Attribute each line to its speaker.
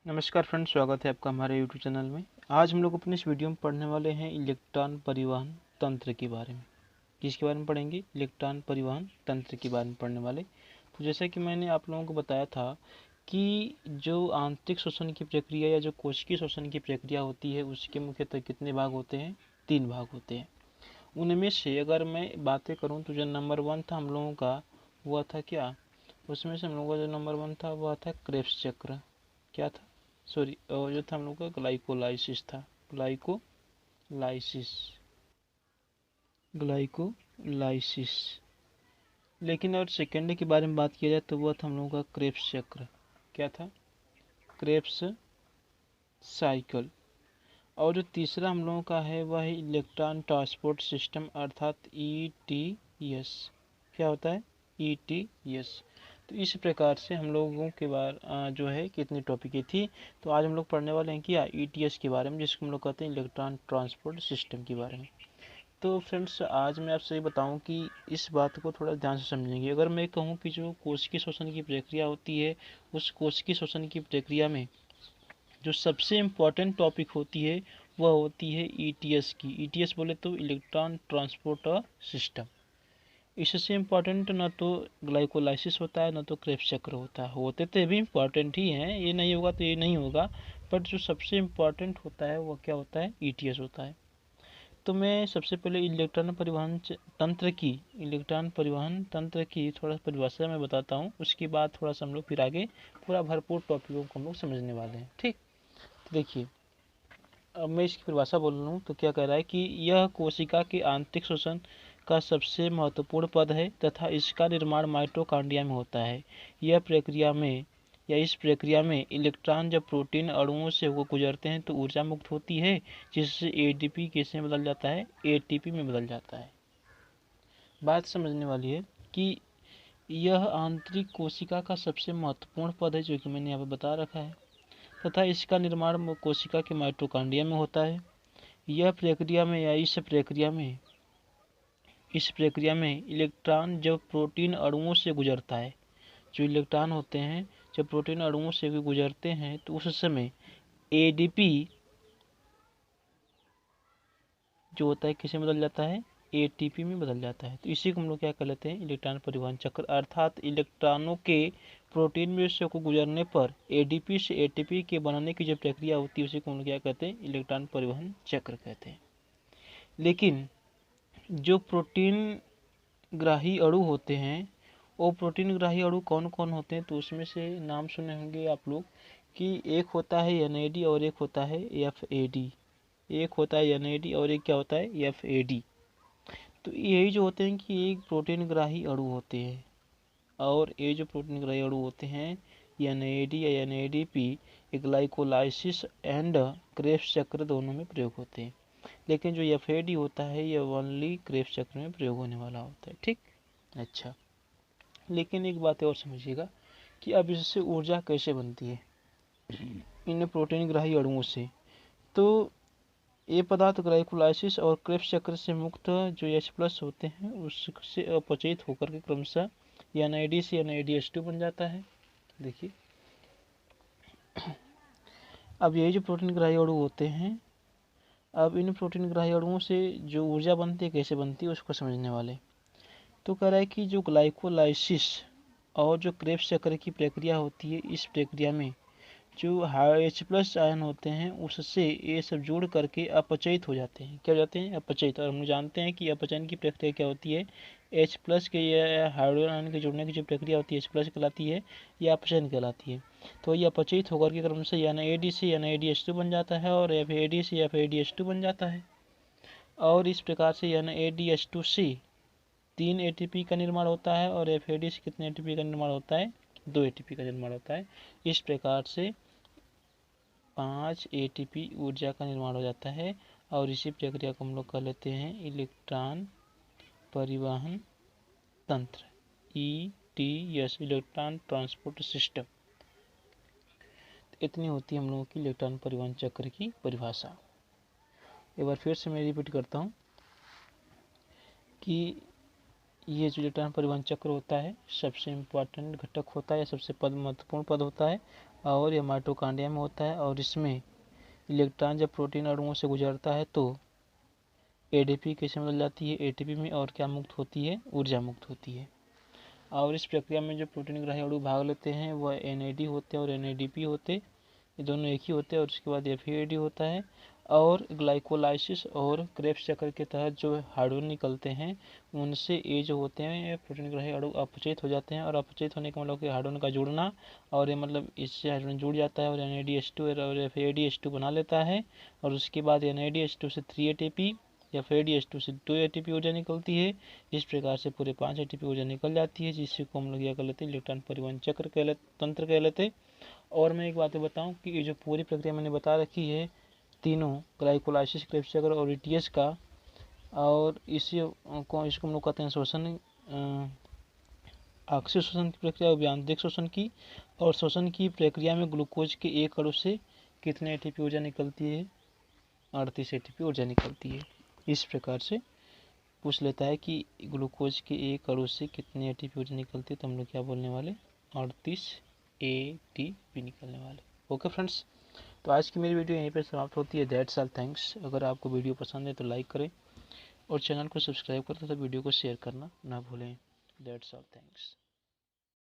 Speaker 1: नमस्कार फ्रेंड्स, स्वागत है आपका हमारे यूट्यूब चैनल में। आज हम लोग अपने इस वीडियो में पढ़ने वाले हैं इलेक्ट्रॉन परिवहन तंत्र के बारे में। किसके बारे में पढ़ेंगे? इलेक्ट्रॉन परिवहन तंत्र के बारे में पढ़ने वाले। तो जैसा कि मैंने आप लोगों को बताया था कि जो आंतरिक श्वसन की प्रक्रिया या जो कोशिकीय श्वसन की प्रक्रिया होती है उसके मुख्यतः कितने भाग होते हैं? 3 भाग होते हैं। उनमें से अगर मैं बातें करूँ तो जो नंबर 1 था हम लोगों का, वह था क्या? उसमें से हम लोगों का जो नंबर 1 था वह था क्रेब्स चक्र। क्या था? सॉरी, जो था हम लोग का ग्लाइकोलाइसिस था। Glycolysis glycolysis. लेकिन और सेकेंड के बारे में बात किया जाए तो वह था हम लोगों का क्रेब्स चक्र। क्या था? Krebs cycle. और जो तीसरा हम लोगों का है वह है इलेक्ट्रॉन ट्रांसपोर्ट सिस्टम अर्थात ETS। क्या होता है? ETS। तो इस प्रकार से हम लोगों के बार जो है कितनी टॉपिक थी। तो आज हम लोग पढ़ने वाले हैं क्या? ETS के बारे में, जिसको हम लोग कहते हैं इलेक्ट्रॉन ट्रांसपोर्ट सिस्टम के बारे में। तो फ्रेंड्स, आज मैं आपसे ये बताऊं कि इस बात को थोड़ा ध्यान से समझेंगे। अगर मैं कहूं कि जो कोशिकीय श्वसन की प्रक्रिया होती है, उस कोशिकीय श्वसन की प्रक्रिया में जो सबसे इम्पोर्टेंट टॉपिक होती है वह होती है ETS की। ETS बोले तो इलेक्ट्रॉन ट्रांसपोर्ट सिस्टम। इससे इम्पोर्टेंट ना तो ग्लाइकोलाइसिस होता है ना तो क्रेब्स चक्र होता है। होते तो ये भी इम्पोर्टेंट ही हैं, ये नहीं होगा तो ये नहीं होगा, बट जो सबसे इम्पोर्टेंट होता है वह क्या होता है? ETS होता है। तो मैं सबसे पहले इलेक्ट्रॉन परिवहन तंत्र की थोड़ा परिभाषा मैं बताता हूँ। उसके बाद थोड़ा सा हम लोग फिर आगे पूरा भरपूर टॉपिकों को हम लोग समझने वाले हैं। ठीक, तो देखिए, अब मैं इसकी परिभाषा बोल रहा हूँ तो क्या कह रहा है कि यह कोशिका के आंतरिक श्वसन का सबसे महत्वपूर्ण पद है तथा इसका निर्माण माइटोकॉन्ड्रिया में होता है। इस प्रक्रिया में इलेक्ट्रॉन जब प्रोटीन अणुओं से वो गुजरते हैं तो ऊर्जा मुक्त होती है, जिससे ADP कैसे बदल जाता है? ATP में बदल जाता है। बात समझने वाली है कि यह आंतरिक कोशिका का सबसे महत्वपूर्ण पद है, जो कि मैंने यहाँ पर बता रखा है, तथा इसका निर्माण कोशिका के माइटोकॉन्ड्रिया में होता है। यह प्रक्रिया में या इस प्रक्रिया में इलेक्ट्रॉन जब प्रोटीन अणुओं से गुजरता है, जो इलेक्ट्रॉन होते हैं जब प्रोटीन अणुओं से भी गुजरते हैं तो उस समय ADP जो होता है किसे बदल जाता है? ATP में बदल जाता है। तो इसी को हम लोग क्या कर लेते हैं? इलेक्ट्रॉन परिवहन चक्र। अर्थात इलेक्ट्रॉनों के प्रोटीन में से को गुजरने पर ADP से ATP के बनाने की जो प्रक्रिया होती है उसी को हम लोग क्या कहते हैं? इलेक्ट्रॉन परिवहन चक्र कहते हैं। लेकिन जो प्रोटीन ग्राही अणु होते हैं, वो प्रोटीन ग्राही अणु कौन कौन होते हैं? तो उसमें से नाम सुने होंगे आप लोग कि एक होता है NAD और एक होता है FAD। एक होता है NAD और एक क्या होता है? FAD। तो यही जो होते हैं कि एक प्रोटीन ग्राही अणु होते हैं, और ये जो प्रोटीन ग्राही अणु होते हैं NAD या NADP ग्लाइकोलाइसिस एंड क्रेब्स चक्र दोनों में प्रयोग होते हैं। लेकिन जो FAD होता है यह ओनली क्रेब्स चक्र में प्रयोग होने वाला होता है। ठीक, अच्छा। लेकिन एक बात और समझिएगा कि अब इससे ऊर्जा कैसे बनती है इन प्रोटीन ग्राही अणुओं से। तो ये पदार्थ ग्लाइकोलाइसिस और क्रेब्स चक्र से मुक्त जो H+ होते हैं उससे अपचयित होकर के क्रमशः NAD से NADH2 बन जाता है। देखिए, अब यही जो प्रोटीन ग्राही अणु होते हैं, अब इन प्रोटीन ग्राही अणुओं से जो ऊर्जा बनती है कैसे बनती है उसको समझने वाले। तो कह रहा है कि जो ग्लाइकोलाइसिस और जो क्रेब्स चक्र की प्रक्रिया होती है, इस प्रक्रिया में जो H+ आयन होते हैं उससे ये सब जुड़ करके अपचयित हो जाते हैं। क्या हो जाते हैं? अपचयित। और हम जानते हैं कि अपचयन की प्रक्रिया क्या होती है? H+ के या हाइड्रोजन आयन के जुड़ने की जो प्रक्रिया होती है H+ कहलाती है या अपचयन कहलाती है। तो ये अपचयित होकर के क्रम से NAD से NADH2 बन जाता है और FAD से FADH2 बन जाता है। और इस प्रकार से NADH2 से 3 ATP का निर्माण होता है और FAD से कितने ATP का निर्माण होता है? 2 ATP का निर्माण होता है। इस प्रकार से 5 ATP ऊर्जा का निर्माण हो जाता है, और इसी प्रक्रिया को हम लोग कर लेते हैं इलेक्ट्रॉन परिवहन तंत्र, ETS, इलेक्ट्रॉन ट्रांसपोर्ट सिस्टम। इतनी होती है हम लोगों की इलेक्ट्रॉन परिवहन चक्र की परिभाषा। एक बार फिर से मैं रिपीट करता हूँ कि ये जो इलेक्ट्रॉन परिवहन चक्र होता है सबसे इम्पोर्टेंट घटक होता है, सबसे महत्वपूर्ण पद होता है, और यह माइटोकॉन्ड्रिया में होता है। और इसमें इलेक्ट्रॉन जब प्रोटीन अणुओं से गुजरता है तो एडीपी कैसे बदल जाती है एटीपी में, और क्या मुक्त होती है, ऊर्जा मुक्त होती है। और इस प्रक्रिया में जो प्रोटीन ग्राही अणु भाग लेते हैं वह एनएडी होते हैं और एनएडीपी होते, ये दोनों एक ही होते हैं। और उसके बाद एफएडी होता है। और ग्लाइकोलाइसिस और क्रेब्स चक्र के तहत जो हाइड्रोजन निकलते हैं उनसे ये जो होते हैं प्रोटीन ग्राही अणु अपचयित हो जाते हैं। और अपचयित होने का मतलब कि हाइड्रोजन का जुड़ना, और ये मतलब इससे हाइड्रोजन जुड़ जाता है और NADH2 और FADH2 बना लेता है। और उसके बाद NADH2 से 3 ATP या FADH2 से 2 ATP ऊर्जा निकलती है। इस प्रकार से पूरे 5 ATP ऊर्जा निकल जाती है, जिससे को हम लोग क्या कर लेते हैं, इलेक्ट्रॉन परिवहन चक्र तंत्र कह लेते। और मैं एक बात बताऊं कि ये जो पूरी प्रक्रिया मैंने बता रखी है तीनों, ग्लाइकोलाइसिस, क्रेब्स चक्र और ETS का, और इसको हम लोग कहते हैं शोषण, अक्षीय शोषण की प्रक्रिया और यांत्रिक शोषण की। और शोषण की प्रक्रिया में ग्लूकोज के एक अणु से कितने एटीपी ऊर्जा निकलती है, 38 एटीपी ऊर्जा निकलती है। इस प्रकार से पूछ लेता है कि ग्लूकोज के एक अणु से कितने एटीपी ऊर्जा निकलती है, तो हम लोग क्या बोलने वाले, 38 एटीपी निकलने वाले। ओके फ्रेंड्स, तो आज की मेरी वीडियो यहीं पर समाप्त होती है। That's all, thanks. अगर आपको वीडियो पसंद है तो लाइक करें और चैनल को सब्सक्राइब करें तथा वीडियो को शेयर करना ना भूलें। That's all, thanks.